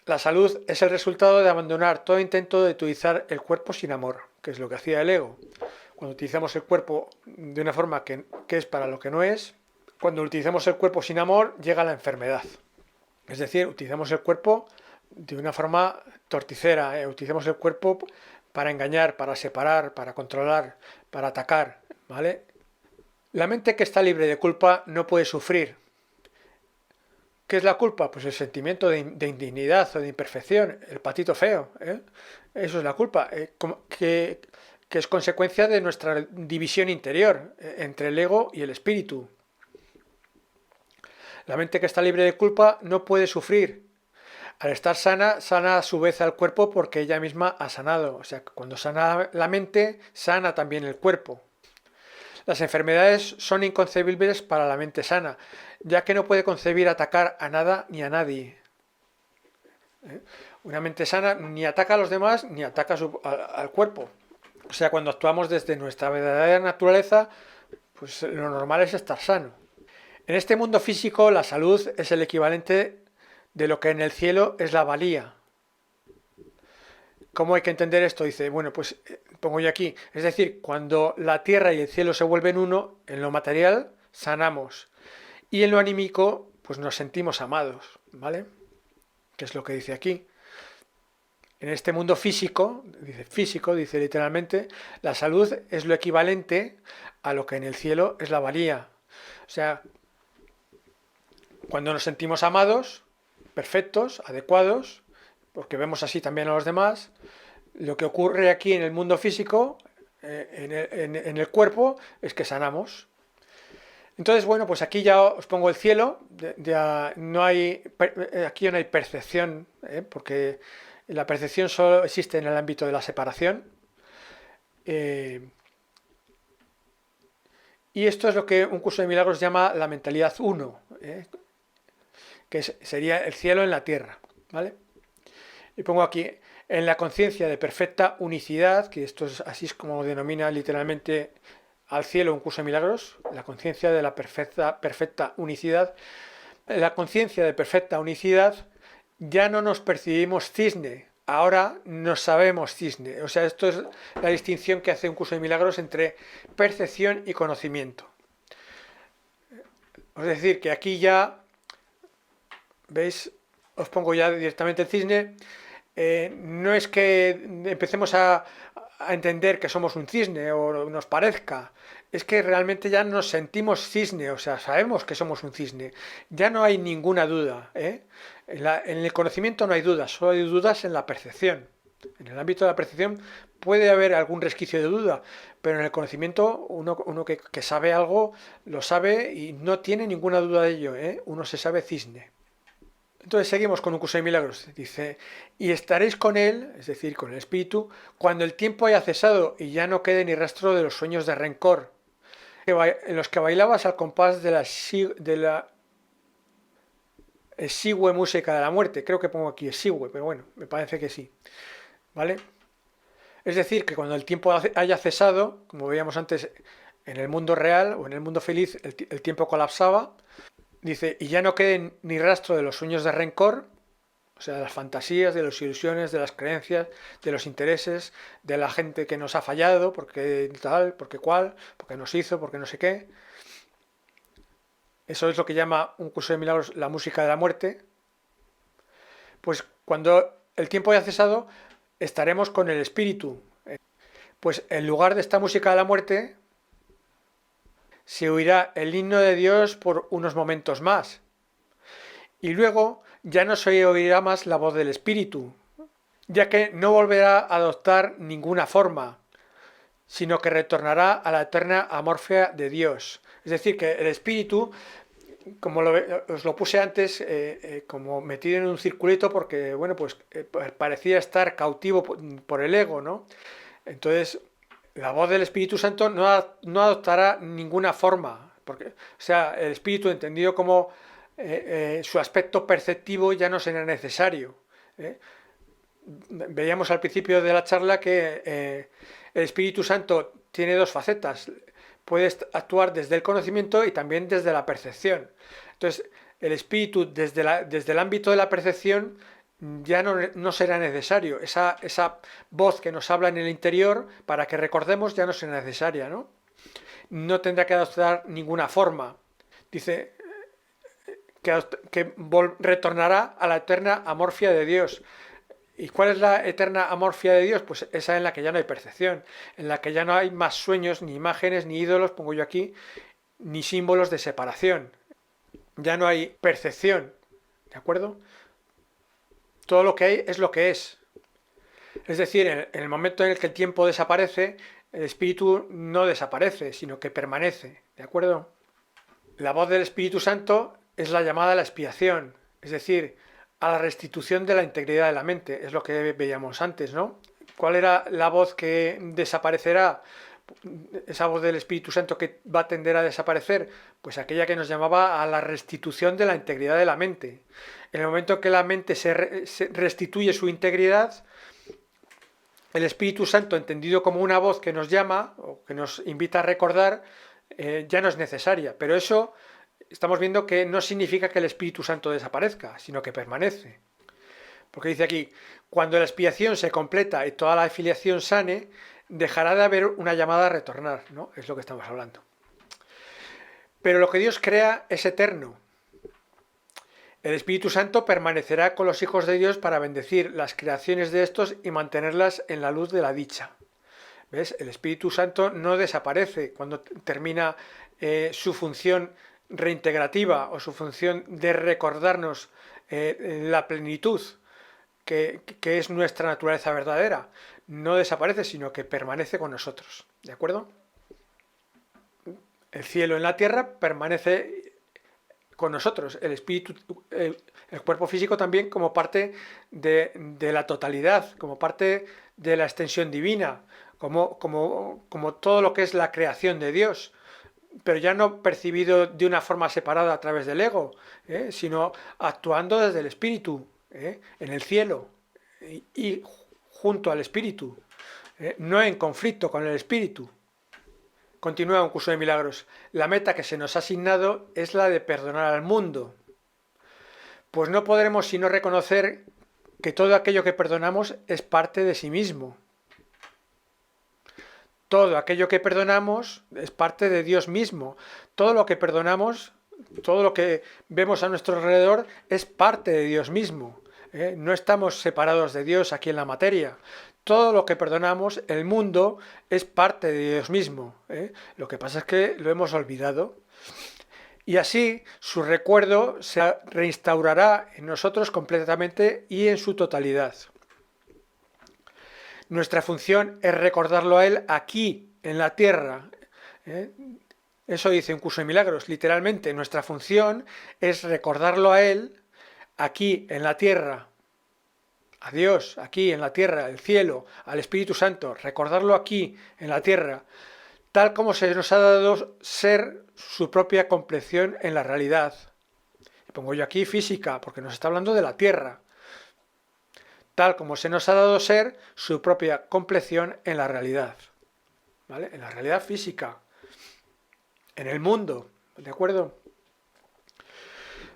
La salud es el resultado de abandonar todo intento de utilizar el cuerpo sin amor, que es lo que hacía el ego. Cuando utilizamos el cuerpo de una forma que es para lo que no es, cuando utilizamos el cuerpo sin amor, llega la enfermedad. Es decir, utilizamos el cuerpo de una forma torticera, utilizamos el cuerpo para engañar, para separar, para controlar, para atacar, ¿vale? La mente que está libre de culpa no puede sufrir. ¿Qué es la culpa? Pues el sentimiento de indignidad o de imperfección, el patito feo, ¿eh? Eso es la culpa, que es consecuencia de nuestra división interior entre el ego y el espíritu. La mente que está libre de culpa no puede sufrir. Al estar sana, sana a su vez al cuerpo porque ella misma ha sanado. O sea, cuando sana la mente, sana también el cuerpo. Las enfermedades son inconcebibles para la mente sana, ya que no puede concebir atacar a nada ni a nadie. Una mente sana ni ataca a los demás ni ataca al cuerpo. O sea, cuando actuamos desde nuestra verdadera naturaleza, pues lo normal es estar sano. En este mundo físico, la salud es el equivalente de lo que en el cielo es la valía. ¿Cómo hay que entender esto? Dice, bueno, pues pongo yo aquí. Es decir, cuando la tierra y el cielo se vuelven uno, en lo material sanamos. Y en lo anímico, pues nos sentimos amados, ¿vale? Que es lo que dice aquí. En este mundo físico, dice literalmente, la salud es lo equivalente a lo que en el cielo es la valía. O sea, cuando nos sentimos amados, perfectos, adecuados, porque vemos así también a los demás, lo que ocurre aquí en el mundo físico, en el cuerpo, es que sanamos. Entonces, bueno, pues aquí ya os pongo el cielo, ya no hay, aquí no hay percepción, porque la percepción solo existe en el ámbito de la separación. Y esto es lo que un curso de milagros llama la mentalidad uno, que sería el cielo en la tierra, ¿vale? Y pongo aquí, en la conciencia de perfecta unicidad, que esto es así es como denomina literalmente al cielo un curso de milagros, la conciencia de la perfecta unicidad. En la conciencia de perfecta unicidad ya no nos percibimos cisne, ahora nos sabemos cisne. O sea, esto es la distinción que hace un curso de milagros entre percepción y conocimiento. Es decir, que aquí ya, ¿veis? Os pongo ya directamente el cisne. No es que empecemos a entender que somos un cisne o nos parezca, es que realmente ya nos sentimos cisne, o sea, sabemos que somos un cisne, ya no hay ninguna duda, ¿eh? En el conocimiento no hay dudas, solo hay dudas en la percepción. En el ámbito de la percepción puede haber algún resquicio de duda, pero en el conocimiento uno que sabe algo lo sabe y no tiene ninguna duda de ello, ¿eh? Uno se sabe cisne. Entonces seguimos con un curso de milagros. Dice, y estaréis con él, es decir, con el espíritu, cuando el tiempo haya cesado y ya no quede ni rastro de los sueños de rencor, en los que bailabas al compás de la exigüe música de la muerte. Creo que pongo aquí exigüe, pero bueno, me parece que sí. ¿Vale? Es decir, que cuando el tiempo haya cesado, como veíamos antes en el mundo real o en el mundo feliz, el tiempo colapsaba. Dice, y ya no queden ni rastro de los sueños de rencor, o sea, de las fantasías, de las ilusiones, de las creencias, de los intereses, de la gente que nos ha fallado, porque tal, porque cual, porque nos hizo, porque no sé qué. Eso es lo que llama un curso de milagros la música de la muerte. Pues cuando el tiempo haya cesado, estaremos con el espíritu. Pues en lugar de esta música de la muerte, se oirá el himno de Dios por unos momentos más. Y luego ya no se oirá más la voz del espíritu, ya que no volverá a adoptar ninguna forma, sino que retornará a la eterna amorfia de Dios. Es decir, que el espíritu, como os lo puse antes, como metido en un circulito porque, bueno, pues parecía estar cautivo por el ego, ¿no? Entonces, la voz del Espíritu Santo no adoptará ninguna forma, porque, o sea, el Espíritu entendido como su aspecto perceptivo ya no será necesario. ¿eh? Veíamos al principio de la charla que el Espíritu Santo tiene dos facetas. Puede actuar desde el conocimiento y también desde la percepción. Entonces, el Espíritu desde el ámbito de la percepción ya no será necesario. Esa voz que nos habla en el interior para que recordemos ya no será necesaria, ¿no? No tendrá que adoptar ninguna forma. Dice que retornará a la eterna amorfia de Dios. ¿Y cuál es la eterna amorfia de Dios? Pues esa en la que ya no hay percepción, en la que ya no hay más sueños, ni imágenes, ni ídolos, pongo yo aquí, ni símbolos de separación. Ya no hay percepción, ¿de acuerdo? Todo lo que hay es lo que es. Es decir, en el momento en el que el tiempo desaparece, el espíritu no desaparece, sino que permanece, ¿de acuerdo? La voz del Espíritu Santo es la llamada a la expiación, es decir, a la restitución de la integridad de la mente, es lo que veíamos antes, ¿no? ¿Cuál era la voz que desaparecerá? Esa voz del Espíritu Santo que va a tender a desaparecer, pues aquella que nos llamaba a la restitución de la integridad de la mente. En el momento que la mente se restituye su integridad, el Espíritu Santo, entendido como una voz que nos llama o que nos invita a recordar, ya no es necesaria. Pero eso estamos viendo que no significa que el Espíritu Santo desaparezca, sino que permanece. Porque dice aquí, cuando la expiación se completa y toda la afiliación sane, dejará de haber una llamada a retornar, ¿no? Es lo que estamos hablando. Pero lo que Dios crea es eterno. El Espíritu Santo permanecerá con los hijos de Dios para bendecir las creaciones de estos y mantenerlas en la luz de la dicha. ¿Ves? El Espíritu Santo no desaparece cuando termina su función reintegrativa o su función de recordarnos la plenitud que es nuestra naturaleza verdadera. No desaparece, sino que permanece con nosotros. ¿De acuerdo? El cielo en la tierra permanece con nosotros. El espíritu, el cuerpo físico también como parte de la totalidad, como parte de la extensión divina, como todo lo que es la creación de Dios, pero ya no percibido de una forma separada a través del ego, sino actuando desde el espíritu, en el cielo y junto al espíritu, no en conflicto con el espíritu. Continúa un curso de milagros. La meta que se nos ha asignado es la de perdonar al mundo. Pues no podremos sino reconocer que todo aquello que perdonamos es parte de sí mismo. Todo aquello que perdonamos es parte de Dios mismo. Todo lo que perdonamos, todo lo que vemos a nuestro alrededor es parte de Dios mismo. No estamos separados de Dios aquí en la materia. Todo lo que perdonamos, el mundo, es parte de Dios mismo. Lo que pasa es que lo hemos olvidado. Y así su recuerdo se reinstaurará en nosotros completamente y en su totalidad. Nuestra función es recordarlo a Él aquí, en la tierra. Eso dice un curso de milagros. Literalmente, nuestra función es recordarlo a Él aquí, en la tierra. A Dios, aquí, en la tierra, el cielo, al Espíritu Santo. Recordarlo aquí, en la tierra. Tal como se nos ha dado ser su propia compleción en la realidad. Y pongo yo aquí física, porque nos está hablando de la tierra. Tal como se nos ha dado ser su propia compleción en la realidad. ¿Vale? En la realidad física. En el mundo. ¿De acuerdo?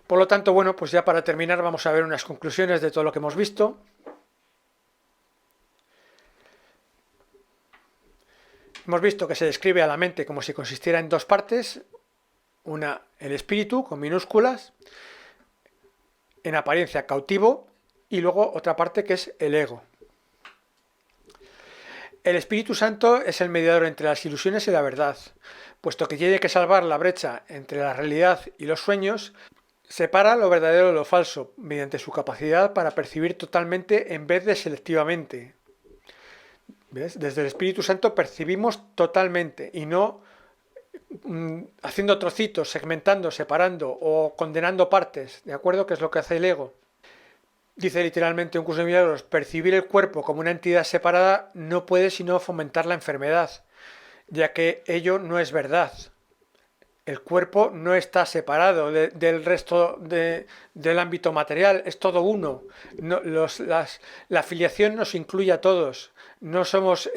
Por lo tanto, bueno, pues ya para terminar vamos a ver unas conclusiones de todo lo que hemos visto. Hemos visto que se describe a la mente como si consistiera en dos partes. Una, el espíritu, con minúsculas, en apariencia cautivo, y luego otra parte que es el ego. El Espíritu Santo es el mediador entre las ilusiones y la verdad, puesto que tiene que salvar la brecha entre la realidad y los sueños, separa lo verdadero de lo falso, mediante su capacidad para percibir totalmente en vez de selectivamente. ¿Ves? Desde el Espíritu Santo percibimos totalmente y no haciendo trocitos, segmentando, separando o condenando partes, ¿de acuerdo? Que es lo que hace el ego. Dice literalmente un curso de milagros, percibir el cuerpo como una entidad separada no puede sino fomentar la enfermedad, ya que ello no es verdad. El cuerpo no está separado del resto del ámbito material, es todo uno. No, la afiliación nos incluye a todos, no somos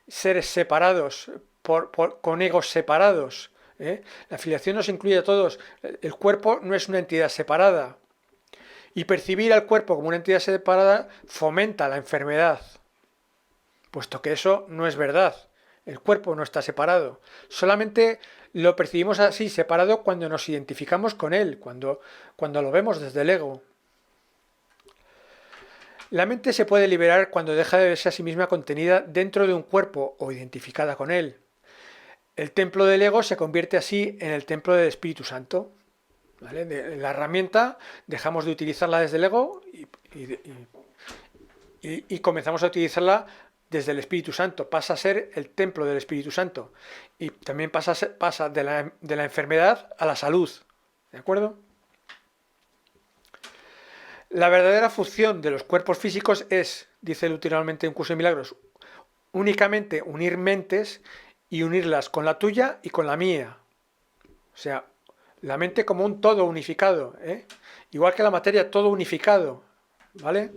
seres separados, con egos separados. La afiliación nos incluye a todos, el cuerpo no es una entidad separada. Y percibir al cuerpo como una entidad separada fomenta la enfermedad, puesto que eso no es verdad. El cuerpo no está separado. Solamente lo percibimos así, separado, cuando nos identificamos con él, cuando lo vemos desde el ego. La mente se puede liberar cuando deja de verse a sí misma contenida dentro de un cuerpo o identificada con él. El templo del ego se convierte así en el templo del Espíritu Santo. ¿Vale? La herramienta dejamos de utilizarla desde el ego y comenzamos a utilizarla desde el Espíritu Santo. Pasa a ser el templo del Espíritu Santo. Y también pasa de la enfermedad a la salud. ¿De acuerdo? La verdadera función de los cuerpos físicos es, dice literalmente un curso de milagros, únicamente unir mentes y unirlas con la tuya y con la mía. O sea, la mente como un todo unificado, igual que la materia, todo unificado, ¿vale?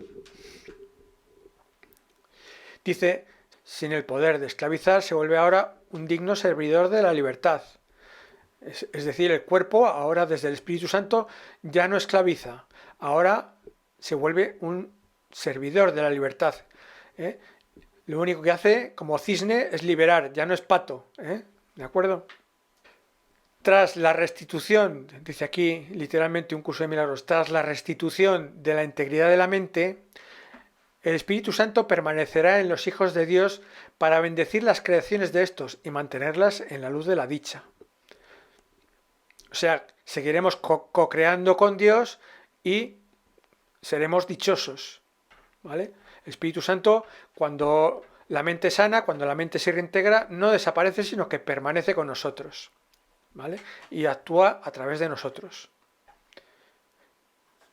Dice, sin el poder de esclavizar se vuelve ahora un digno servidor de la libertad. Es decir, el cuerpo ahora desde el Espíritu Santo ya no esclaviza, ahora se vuelve un servidor de la libertad. Lo único que hace como cisne es liberar, ya no es pato, ¿de acuerdo? Tras la restitución, dice aquí literalmente un curso de milagros, tras la restitución de la integridad de la mente, el Espíritu Santo permanecerá en los hijos de Dios para bendecir las creaciones de estos y mantenerlas en la luz de la dicha. O sea, seguiremos co-creando con Dios y seremos dichosos, ¿vale? El Espíritu Santo, cuando la mente sana, cuando la mente se reintegra, no desaparece, sino que permanece con nosotros. ¿Vale? Y actúa a través de nosotros.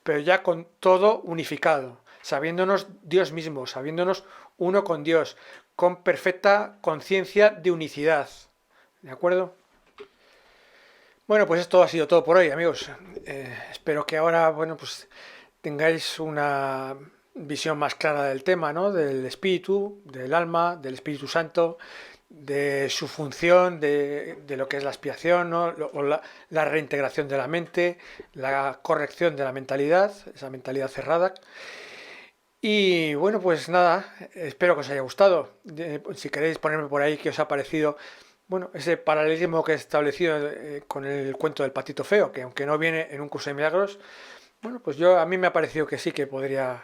Pero ya con todo unificado, sabiéndonos Dios mismo, sabiéndonos uno con Dios, con perfecta conciencia de unicidad. ¿De acuerdo? Bueno, pues esto ha sido todo por hoy, amigos. Espero que ahora, bueno, pues tengáis una visión más clara del tema, ¿no? Del espíritu, del alma, del Espíritu Santo, de su función, de lo que es la expiación, ¿no? O la reintegración de la mente, la corrección de la mentalidad, esa mentalidad cerrada. Y bueno, pues nada, espero que os haya gustado. Si queréis ponerme por ahí qué os ha parecido, bueno, ese paralelismo que he establecido con el cuento del patito feo, que aunque no viene en un curso de milagros, bueno, pues a mí me ha parecido que sí que podría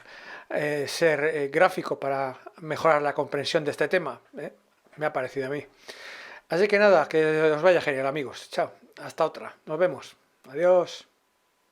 ser gráfico para mejorar la comprensión de este tema. Me ha parecido a mí. Así que nada, que os vaya genial, amigos. Chao. Hasta otra. Nos vemos. Adiós.